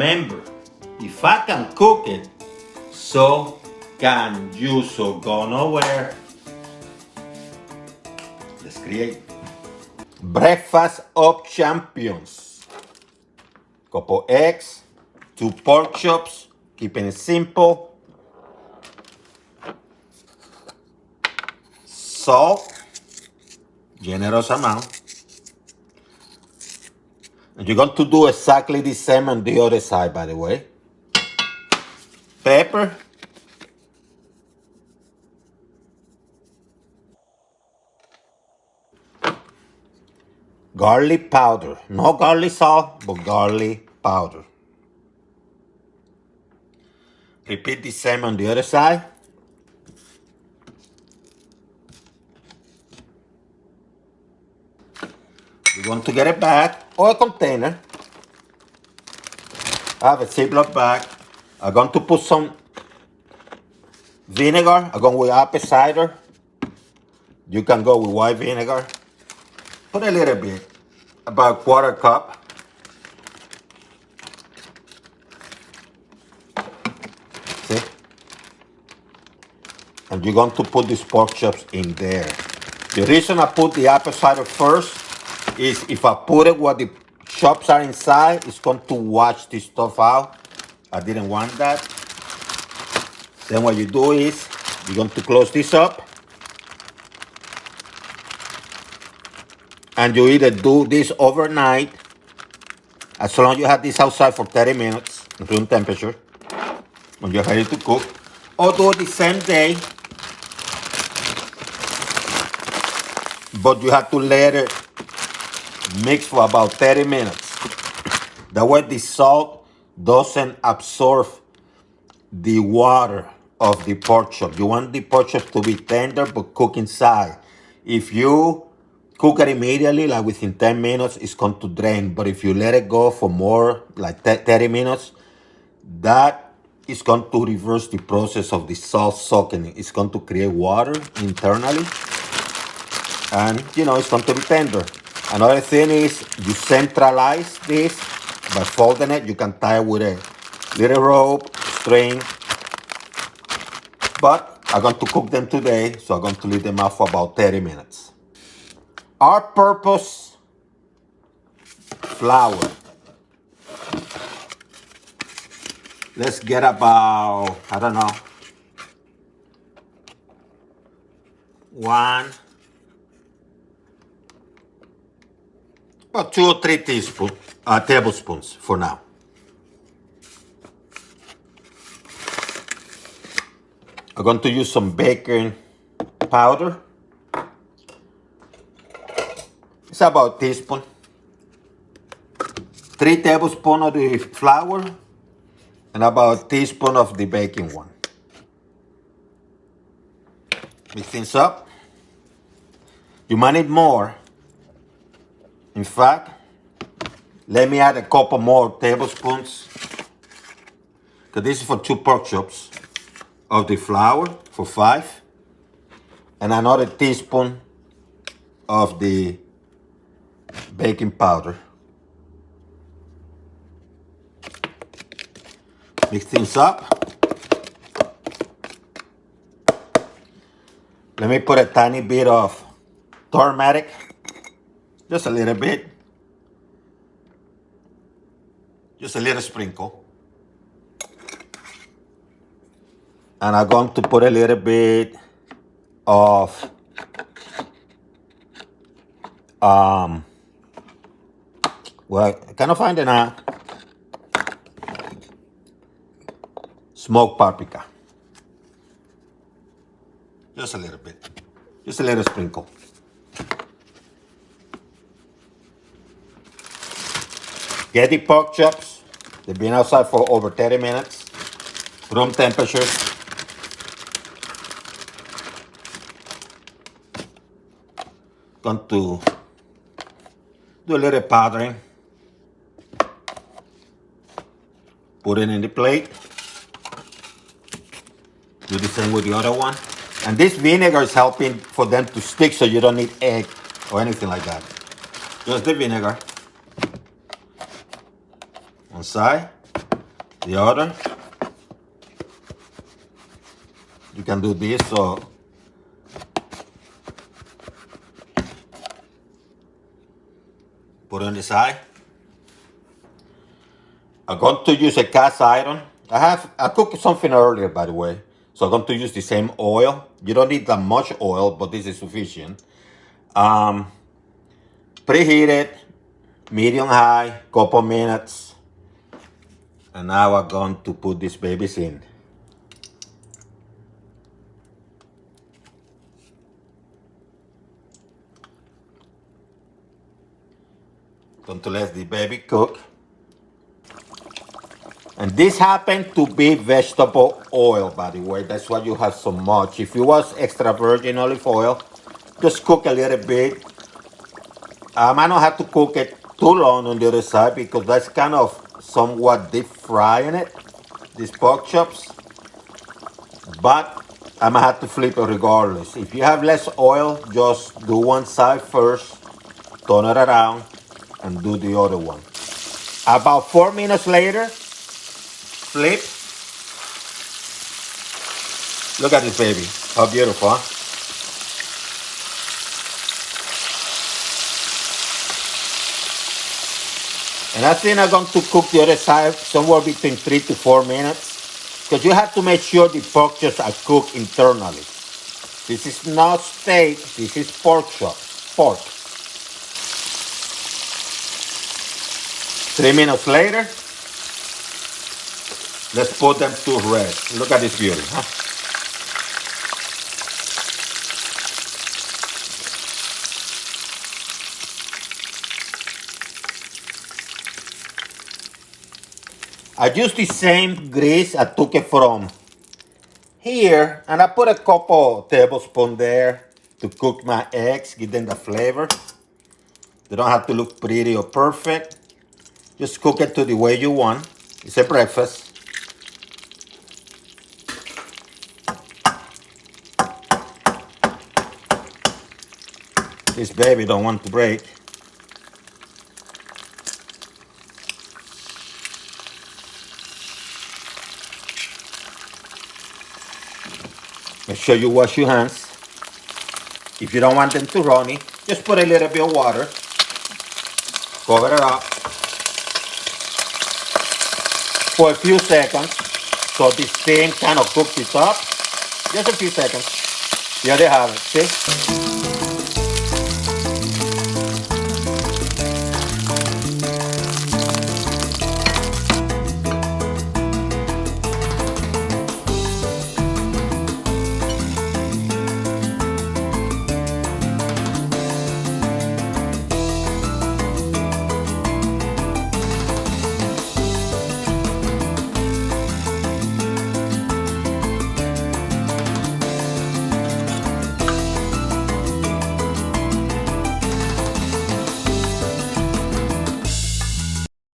remember, if I can cook it, so can you. So go nowhere. Let's create breakfast of champions. Couple eggs, 2 pork chops, keeping it simple. Salt, generous amount. And you're going to do exactly the same on the other side, by the way. Pepper. Garlic powder. No garlic salt, but garlic powder. Repeat the same on the other side. You're going to get a bag or a container. I have a Ziploc bag. I'm going to put some vinegar. I'm going with apple cider. You can go with white vinegar. Put a little bit, about a quarter cup. See? And you're going to put these pork chops in there. The reason I put the apple cider first is if I put it where the chops are inside, it's going to wash this stuff out. I didn't want that. Then what you do is, you're going to close this up. And you either do this overnight, as long as you have this outside for 30 minutes, room temperature, when you're ready to cook, or do it the same day, but you have to let it mix for about 30 minutes. That way the salt doesn't absorb the water of the pork chop. You want the pork chop to be tender but cook inside. If you cook it immediately, like within 10 minutes, it's going to drain. But if you let it go for more, like 30 minutes, that is going to reverse the process of the salt soaking. It's going to create water internally. And, you know, it's going to be tender. Another thing is you centralize this by folding it. You can tie it with a little rope, string. But I'm going to cook them today, so I'm going to leave them out for about 30 minutes. All-purpose flour. Let's get about, I don't know, 2 or 3 tablespoons for now. I'm going to use some baking powder. It's about a teaspoon. 3 tablespoons of the flour and about a teaspoon of the baking one. Mix things up. You might need more. In fact, let me add a couple more tablespoons, because this is for 2 pork chops, of the flour for 5, and another teaspoon of the baking powder. Mix things up. Let me put a tiny bit of turmeric, just a little bit, just a little sprinkle. And I'm going to put a little bit of well, I cannot find it now. Smoked paprika. Just a little bit. Just a little sprinkle. Get the pork chops. They've been outside for over 30 minutes. Room temperature. Going to do a little powdering. Put it in the plate. Do the same with the other one. And this vinegar is helping for them to stick, so you don't need egg or anything like that. Just the vinegar. One side. The other, you can do this, so put it on the side. I'm going to use a cast iron. I cooked something earlier, by the way, so I'm going to use the same oil. You don't need that much oil, but this is sufficient. Preheat it, medium high, couple minutes, and now I'm going to put these babies in. Going to let the baby cook. And this happened to be vegetable oil, by the way. That's why you have so much. If it was extra virgin olive oil, just cook a little bit. I don't have to cook it too long on the other side because that's kind of somewhat deep frying it, these pork chops. But I'm gonna have to flip it regardless. If you have less oil, just do one side first, turn it around, and do the other one. About 4 minutes later, flip. Look at this baby. How beautiful, huh? And I think I'm going to cook the other side somewhere between 3 to 4 minutes because you have to make sure the pork chops are cooked internally. This is not steak, this is pork chops, pork. 3 minutes later, let's put them to rest. Look at this beauty, huh? I use the same grease. I took it from here, and I put a couple tablespoons there to cook my eggs, give them the flavor. They don't have to look pretty or perfect. Just cook it to the way you want. It's a breakfast. This baby don't want to break. Make sure you wash your hands. If you don't want them to runny, just put a little bit of water. Cover it up for a few seconds so the steam kind of cooks it up. Just a few seconds. Here they have it, see?